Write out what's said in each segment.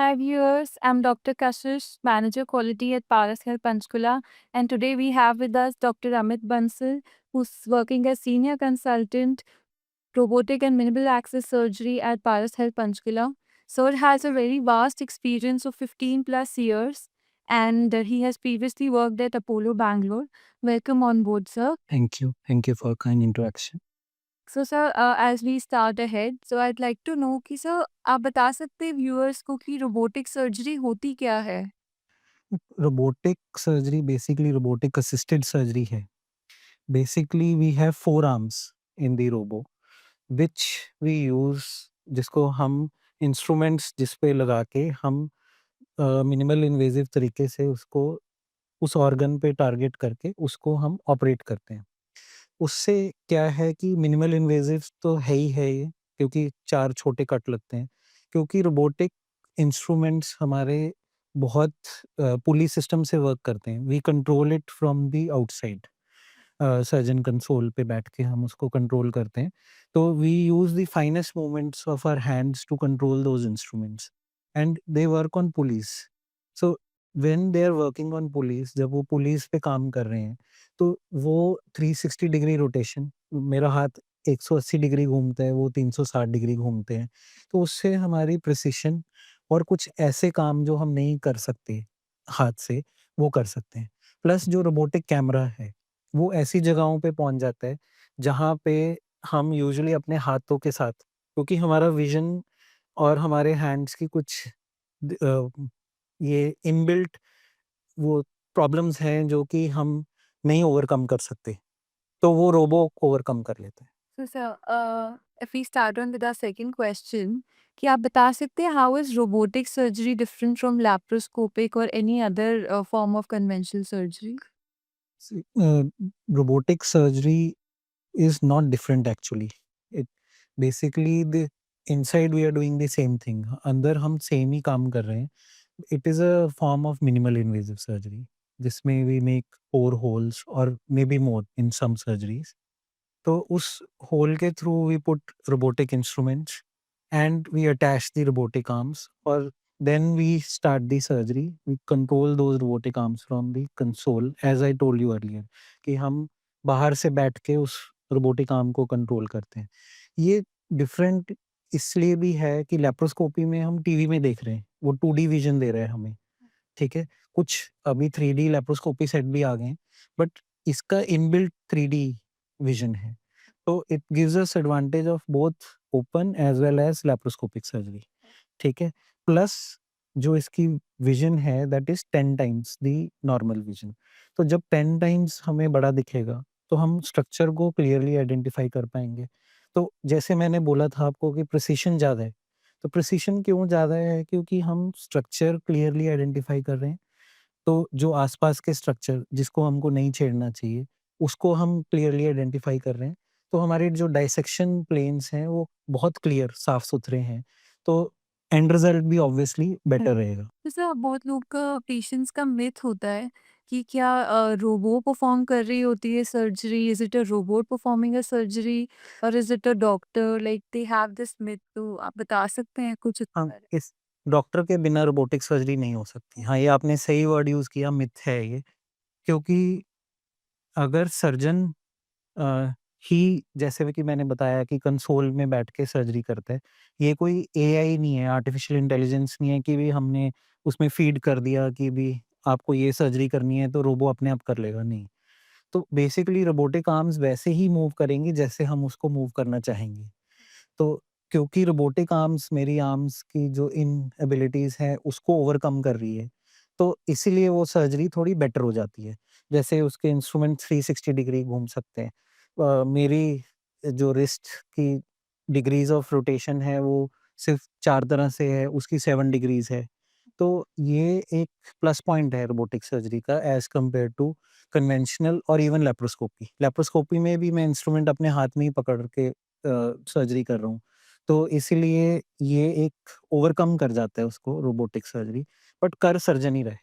Hi viewers, I'm Dr. Kashish, Manager Quality at Paras Health Panchkula, and today we have with us Dr. Amit Bansal, who's working as Senior Consultant, Robotic and Minimal Access Surgery at Paras Health Panchkula. Sir has a very vast experience of 15 plus years, and he has previously worked at Apollo Bangalore. Welcome on board, sir. Thank you. Thank you for kind introduction. So sir, as we start ahead, so I'd like to know कि sir आप बता सकते हैं viewers को कि robotic surgery होती क्या है? Robotic surgery basically robotic assisted surgery है. Basically we have four arms in the robo which we use जिसको हम instruments जिस पे लगा के हम minimal invasive तरीके से उसको उस organ पे target करके उसको हम operate करते हैं. उससे क्या है कि मिनिमल इन्वेसिव तो है ही है ये, क्योंकि 4 छोटे कट लगते हैं। क्योंकि रोबोटिक इंस्ट्रूमेंट्स हमारे बहुत पुली सिस्टम से वर्क करते हैं। We control it from the outside. Surgeon console पे बैठ के हम उसको कंट्रोल करते हैं। तो we use the finest movements of our hands to control those instruments and they work on pulleys. So when they are working on pulleys, जब वो पुलीज़ पे काम कर रहे हैं, तो वो 360 डिग्री रोटेशन, मेरा हाथ 180 डिग्री घूमता है, वो 360 डिग्री घूमते हैं। तो उससे हमारी प्रिसिशन और कुछ ऐसे काम जो हम नहीं कर सकते हाथ से, वो कर सकते हैं। प्लस जो रोबोटिक कैमरा है, वो ऐसी जगहों पे पहुँच जाता है, जहाँ पे हम यूजुअली अपने हाथों के साथ, क्योंकि हमारा विज़न और हमारे हैंड्स की कुछ ये इनबिल्ट वो प्रॉब्लम्स हैं जो कि हम नहीं ओवरकम कर सकते, तो वो रोबो ओवरकम कर लेता है। So sir, if we start on with our second question, कि आप बता सकते हैं how is robotic surgery different from laparoscopic or any other form of conventional surgery? See, robotic surgery is not different actually. It basically the inside we are doing the same thing. अंदर हम same ही काम कर रहे हैं. It is a form of minimal invasive surgery. जिसमें we make 4 holes or maybe more in some surgeries. तो उस hole के through we put robotic instruments and we attach the robotic arms और then we start the surgery. We control those robotic arms from the console as I told you earlier कि हम बाहर से बैठ के उस रोबोटिक आर्म को control करते हैं. ये डिफरेंट इसलिए भी है कि लेप्रोस्कोपी में हम टीवी में देख रहे हैं, वो 2D विजन दे रहा है हमें, ठीक है? कुछ अभी 3D लेप्रोस्कोपी सेट भी आ गए हैं, बट इसका इनबिल्ट 3D विजन है. तो it gives us advantage of both open as well as laparoscopic surgery, ठीक है? प्लस जो इसकी विजन है that is 10 times the normal vision. तो जब 10 टाइम्स हमें बड़ा दिखेगा, तो हम स्ट्रक्चर को क्लियरली आइडेंटिफ़ाई कर पाएँगे. तो जैसे मैंने बोला था आपको कि प्रिसिशन ज़्यादा है. तो प्रिसिशन क्यों ज़्यादा है? क्योंकि हम स्ट्रक्चर क्लियरली आइडेंटिफ़ाई कर रहे हैं. तो जो आसपास के स्ट्रक्चर जिसको हमको नहीं छेड़ना चाहिए, उसको हम क्लियरली आइडेंटिफ़ाई कर रहे हैं. तो हमारे जो डाइसेक्शन प्लेन्स हैं, वो बहुत क्लियर, साफ-सुथरे हैं. तो एंड रिज़ल्ट भी ऑब्वियसली बेटर रहेगा. जैसे बहुत लोग का पेशेंट्स का मिथ होता है कि क्या रोबो परफॉर्म कर रही होती है surgery, is it a robot performing a surgery और is it a doctor, like they have this myth, तो आप बता सकते हैं कुछ इस हाँ, बारे इस डॉक्टर के बिना रोबोटिक सर्जरी नहीं हो सकती. हाँ, ये आपने सही वर्ड यूज़ किया, मिथ है ये. क्योंकि अगर सर्जन अ, ही जैसे भी कि मैंने बताया कि कंसोल में बैठ के सर्जरी करता है। ये कोई एआई नहीं है, आर्टिफ़िशियल इंटेलिजेंस नहीं है कि भी हमने उसमें फ़ीड कर दिया कि भी आपको ये सर्जरी करनी है तो रोबो अपने आप कर लेगा, नहीं। तो बेसिकली रोबोटिक आर्म्स वैसे ही मूव करेंगी जैसे हम उसको मूव करना चाहेंगे। तो क्योंकि रोबोटिक आर्म्स मेरी आर्म्स की जो इनएबिलिटीज़ हैं उसको ओवरकम कर रही है, तो इसीलिए वो सर्जरी थोड़ी बेटर हो जाती है। जैसे उसके इंस्ट्रूमेंट 360 डिग्री घूम सकते हैं। मेरी जो रिस्ट की डिग्रीज़ ऑफ रोटेशन है वो सिर्फ़ 4 तरह से है, उसकी 7 डिग्रीज़ है। तो ये एक प्लस पॉइंट है रोबोटिक सर्जरी का एज़ कम्पेयर टू कन्वेंशनल और इवन लेप्रोस्कोपी। लेप्रोस्कोपी में भी मैं इंस्ट्रूमेंट अपने हाथ में ही पकड़ के सर्जरी कर रहा हूँ। तो इसीलिए ये एक ओवरकम कर जाता है उसको रोबोटिक सर्जरी, बट कर सर्जन ही रहे।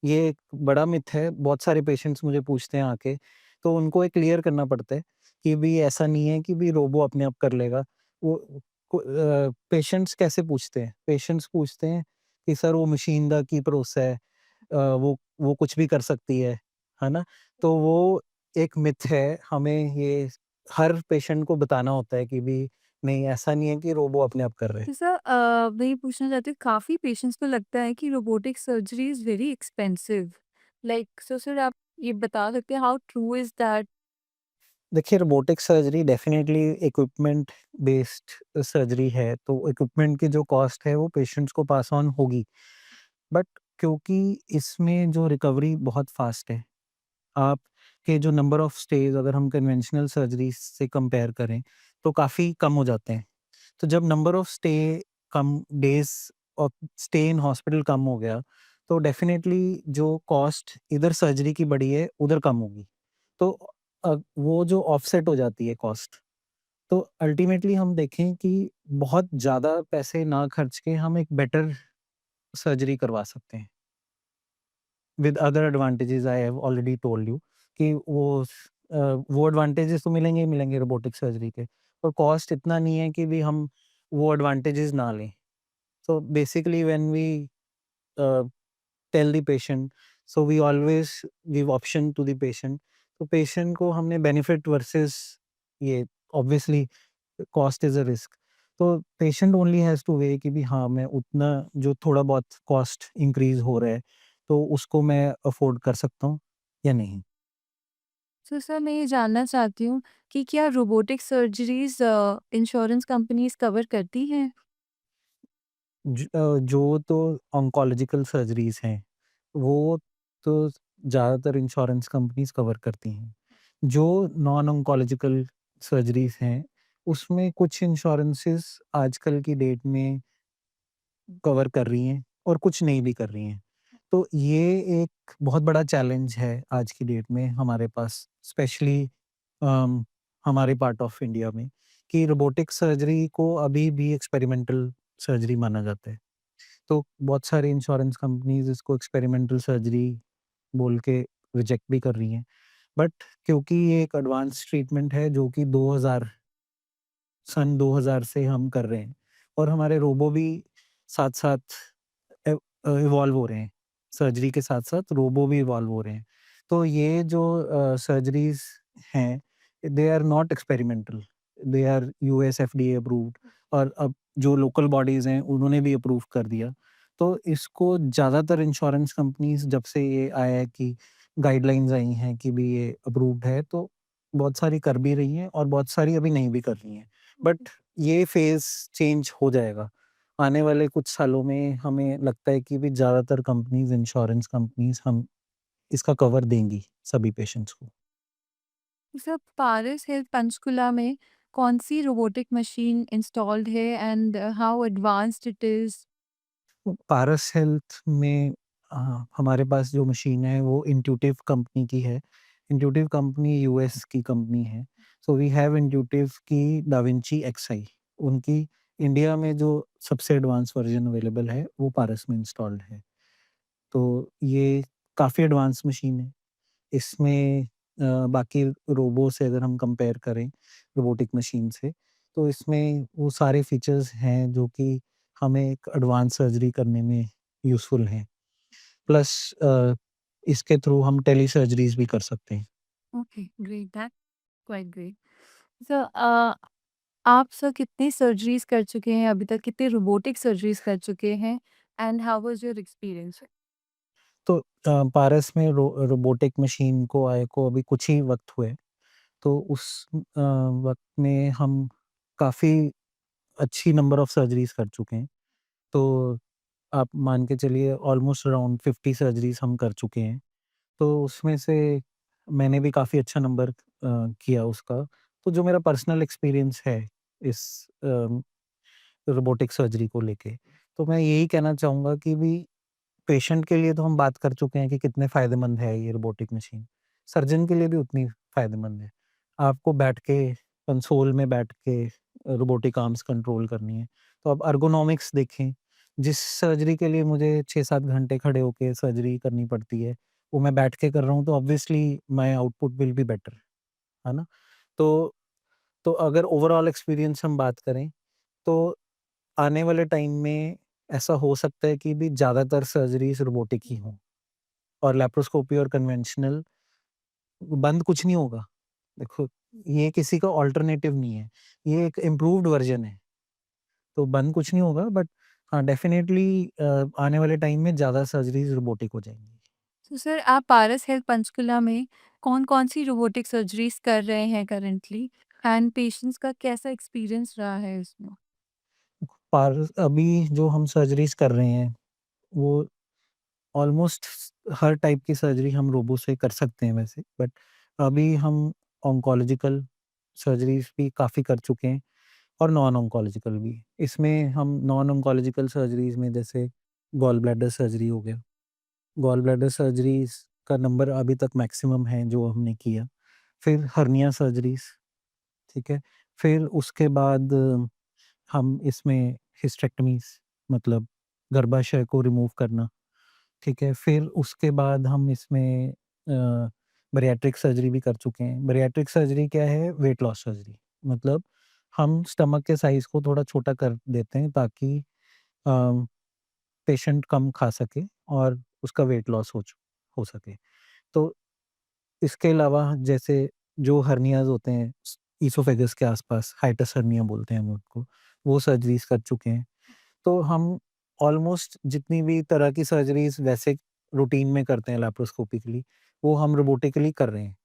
ये एक बड़ा मिथ है, बहुत सारे पेशेंट्स मुझे पूछते हैं आके, तो उनको ये क्लियर करना पड़ता है कि भई ऐसा नहीं है कि भई रोबो अपने आप कर लेगा। वो पेशेंट्स कैसे पूछते हैं? पेशेंट्स पूछते हैं कि सर वो मशीन दा की भरोसा है, वो कुछ भी कर सकती है ना? तो वो एक मिथ है, हमें ये हर पेशेंट को बताना होता है कि भी नहीं, ऐसा नहीं है कि रोबो अपने आप कर रहे हैं। तो सर मैं ये पूछना चाहती हूँ, काफ़ी पेशेंट्स को लगता है कि robotic surgery is very expensive. Like so sir आप ये बता सकते हैं हाउ ट्रू इज़ दैट? देखिए, robotic surgery definitely equipment based surgery है, तो इक्विपमेंट की जो कॉस्ट है वो पेशेंट्स को पास ऑन होगी। बट क्योंकि इसमें जो रिकवरी बहुत फ़ास्ट है, आपके जो नंबर ऑफ स्टेज़ अगर हम कन्वेंशनल सर्जरी से कंपेयर करें, तो काफ़ी कम हो जाते हैं। तो जब नंबर ऑफ कम days of stay in hospital कम हो गया, तो डेफ़िनेटली जो कॉस्ट इधर सर्जरी की बढ़ी है, उधर कम होगी। तो वो जो ऑफसेट हो जाती है कॉस्ट, तो अल्टीमेटली हम देखें कि बहुत ज़्यादा पैसे ना खर्च के हम एक बेटर सर्जरी करवा सकते हैं। With other advantages I have already told you कि वो एडवांटेजेस तो मिलेंगे ही मिलेंगे रोबोटिक सर्जरी के, और कॉस्ट इतना नहीं है कि भी हम वो एडवांटेजेस ना लें। So basically, when we tell the patient, so we always give option to the patient. तो पेशेंट को हमने बेनिफिट वर्सेस ये obviously cost is a risk. तो patient only has to weigh कि भी हाँ, मैं उतना जो थोड़ा बहुत कॉस्ट इंक्रीज़ हो रहा है, तो उसको मैं अफ़ोर्ड कर सकता हूँ या नहीं। सो सर मैं ये जानना चाहती हूँ कि क्या robotic surgeries insurance companies cover करती हैं? जो तो ऑन्कोलॉजिकल सर्जरीज़ हैं, वो तो ज़्यादातर इंश्योरेंस कंपनीज़ कवर करती हैं। जो नॉन ऑन्कोलॉजिकल सर्जरीज़ हैं, उसमें कुछ इंश्योरेंसेस आजकल की डेट में कवर कर रही हैं और कुछ नहीं भी कर रही हैं। तो ये एक बहुत बड़ा चैलेंज है आज की डेट में हमारे पास, स्पेशली हमारे पार्ट ऑफ इंडिया में, कि रोबोटिक सर्जरी को अभी भी एक्सपेरिमेंटल सर्जरी माना जाता है। तो बहुत सारी इंश्योरेंस कंपनीज़ इसको एक्सपेरिमेंटल सर्जरी बोल के रिजेक्ट भी कर रही हैं। बट क्योंकि ये एक एडवांस ट्रीटमेंट है जो कि 2000 सन 2000 से हम कर रहे हैं, और हमारे रोबो भी साथ-साथ इवॉल्व हो रहे हैं। सर्जरी के साथ-साथ रोबो भी इवॉल्व हो रहे हैं। तो ये जो सर्जरीज़ हैं, they are not experimental, they are US FDA approved, और अब जो लोकल बॉडीज़ हैं, उन्होंने भी अप्रूव कर दिया। तो इसको ज़्यादातर इंश्योरेंस कंपनीज़, जब से ये आया है कि गाइडलाइंस आई हैं कि भी ये अप्रूव्ड है, तो बहुत सारी कर भी रही हैं और बहुत सारी अभी नहीं भी कर रही हैं। बट ये फ़ेज़ चेंज हो जाएगा। आने वाले कुछ सालों में हमें लगता है कि भी ज़्यादातर कंपनीज़, इंश्योरेंस कंपनीज़ हम इसका कवर देंगी सभी पेशेंट्स को। सर पारस हेल्थ पंचकुला में कौन-सी रोबोटिक मशीन इंस्टॉल्ड है and how advanced it is? Paras health में हमारे पास जो मशीन है वो इंट्यूटिव कंपनी की है। इंट्यूटिव कंपनी यूएस की कंपनी है। सो वी हैव इंट्यूटिव की डाविंची एक्सआई। उनकी इंडिया में जो सबसे एडवांस वर्ज़न अवेलेबल है, वो पारस में इंस्टॉल्ड है। तो ये काफ़ी एडवांस मशीन है। इसमें बाकी रोबो से अगर हम कंपेयर करें, रोबोटिक मशीन से, तो इसमें वो सारे फीचर्स हैं जो कि हमें एक एडवांस सर्जरी करने में यूज़फुल हैं। प्लस इसके थ्रू हम टेली सर्जरीज़ भी कर सकते हैं। Okay, great, that's quite great. Sir आप सर कितनी सर्जरीज़ कर चुके हैं अभी तक? कितनी रोबोटिक सर्जरीज़ कर चुके हैं? And how was your experience? तो पारस में रोबोटिक मशीन को आए को अभी कुछ ही वक़्त हुए। तो उस वक़्त में हम काफ़ी अच्छी नंबर ऑफ सर्जरीज़ कर चुके हैं। तो आप मान के चलिए ऑलमोस्ट अराउंड 50 सर्जरीज़ हम कर चुके हैं। तो उसमें से मैंने भी काफ़ी अच्छा नंबर किया उसका। तो जो मेरा पर्सनल एक्सपीरियंस है इस रोबोटिक सर्जरी को लेके, तो मैं यही कहना चाहूँगा कि भी पेशेंट के लिए तो हम बात कर चुके हैं कि कितने फ़ायदेमंद है ये रोबोटिक मशीन। सर्जन के लिए भी उतनी फ़ायदेमंद है। आपको बैठ के कंसोल में बैठ के रोबोटिक आर्म्स कंट्रोल करनी है। तो आप एर्गोनॉमिक्स देखें, जिस सर्जरी के लिए मुझे 6-7 घंटे खड़े होके सर्जरी करनी पड़ती है, वो मैं बैठ के कर रहा हूँ, तो obviously my output will be better, है ना? तो अगर ओवरऑल एक्सपीरियंस हम बात करें, तो आने वाले टाइम में ऐसा हो सकता है कि भी ज़्यादातर सर्जरीज़ रोबोटिक ही हों और लैप्रोस्कोपी और कन्वेंशनल बंद कुछ नहीं होगा। देखो, ये किसी का अल्टरनेटिव नहीं है, ये एक इम्प्रूव्ड वर्ज़न है, तो बंद कुछ नहीं होगा बट हाँ, डेफ़िनेटली आने वाले टाइम में ज़्यादा सर्जरीज़ रोबोटिक हो जाएँगी। तो सर आप पारस हेल्थ पंचकुला में कौन-कौन सी रोबोटिक सर्जरीज़ कर रहे हैं करंटली? एंड पेशेंट्स का कैसा एक्सपीरियंस रहा है इसमें? पर अभी जो हम सर्जरीज़ कर रहे हैं, वो ऑलमोस्ट हर टाइप की सर्जरी हम रोबो से कर सकते हैं वैसे, बट अभी हम ऑन्कोलॉजिकल सर्जरीज़ भी काफ़ी कर चुके हैं और नॉन ऑन्कोलॉजिकल भी। इसमें हम नॉन ऑन्कोलॉजिकल सर्जरीज़ में जैसे गॉल ब्लैडर सर्जरी हो गया। गॉल ब्लैडर सर्जरीज़ का नंबर अभी तक मैक्सिमम है जो हमने किया। फिर हर्निया सर्जरीज़, ठीक है? फिर उसके बाद हम इसमें हिस्टेक्टमीज़ मतलब गर्भाशय को रिमूव करना, ठीक है? फिर उसके बाद हम इसमें बैरिएट्रिक सर्जरी भी कर चुके हैं। बैरिएट्रिक सर्जरी क्या है? Weight loss surgery. मतलब हम स्टमक के साइज़ को थोड़ा छोटा कर देते हैं ताकि अ, पेशेंट कम खा सके और उसका वेट लॉस हो सके। तो इसके अलावा जैसे जो हर्नियाज़ होते हैं ईसोफेगस के आसपास, हाइटस हर्निया बोलते हैं हम उनको, वो सर्जरीज़ कर चुके हैं। तो हम ऑलमोस्ट जितनी भी तरह की सर्जरीज़ वैसे रूटीन में करते हैं लैप्रोस्कोपिकली, वो हम रोबोटिकली कर रहे हैं।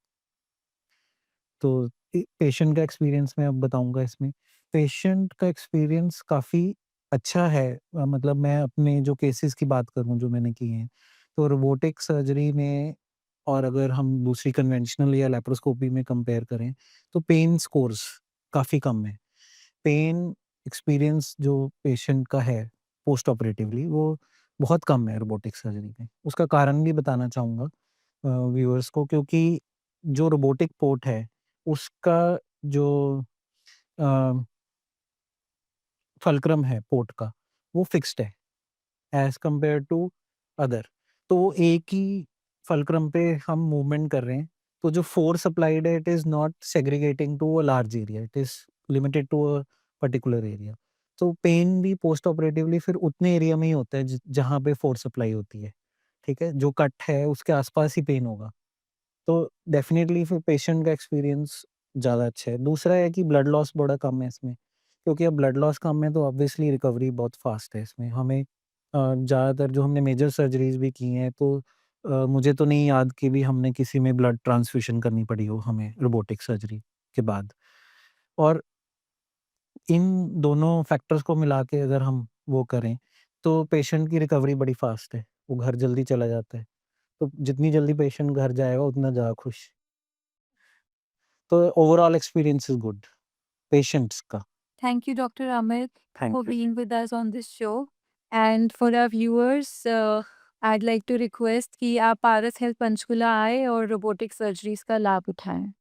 तो पेशेंट का एक्सपीरियंस मैं अब बताऊँगा इसमें। पेशेंट का एक्सपीरियंस काफ़ी अच्छा है। मतलब मैं अपने जो केसेज़ की बात करूँ जो मैंने किए हैं, तो रोबोटिक सर्जरी में और अगर हम दूसरी कन्वेंशनल या लैप्रोस्कोपी में कंपेयर करें, तो पेन स्कोर्स काफ़ी कम है। पेन एक्सपीरियंस जो पेशेंट का है पोस्ट ऑपरेटिवली वो बहुत कम है रोबोटिक सर्जरी में। उसका कारण भी बताना चाहूँगा व्यूअर्स को क्योंकि जो रोबोटिक पोर्ट है उसका जो अ, फल्क्रम है पोर्ट का वो फिक्स्ड है एज़ कंपेयर टू अदर। तो वो एक ही फल्क्रम पे हम मूवमेंट कर रहे हैं, तो जो फ़ोर्स अप्लाइड है it is not segregating to a large area, it is limited to a particular area. तो पेन भी पोस्ट ऑपरेटिवली फिर उतने एरिया में ही होता है जहाँ पे फ़ोर्स अप्लाई होती है, ठीक है? जो कट है उसके आस-पास ही पेन होगा। तो डेफ़िनेटली फिर पेशेंट का एक्सपीरियंस ज़्यादा अच्छा है। दूसरा है कि ब्लड लॉस बड़ा कम है इसमें, क्योंकि अब ब्लड लॉस कम है तो ऑब्वियसली रिकवरी बहुत फ़ास्ट है इसमें। हमें ज़्यादातर जो हमने मेजर सर्जरीज़ भी की हैं तो मुझे तो नहीं याद कि भी हमने किसी में ब्लड ट्रांसफ्यूज़न करनी पड़ी हो हमें रोबोटिक सर्जरी के बाद। और इन दोनों फैक्टर्स को मिला के अगर हम वो करें, तो पेशेंट की रिकवरी बड़ी फ़ास्ट है, वो घर जल्दी चला जाता है। तो जितनी जल्दी पेशेंट घर जाएगा उतना ज़्यादा खुश। तो overall experience is good patients का। Thank you, Dr. Amit, thank for you. being with us on this show. And for our viewers, I'd like to request कि आप पारस हेल्थ पंचकुला आए और रोबोटिक सर्जरीज का लाभ उठाएं।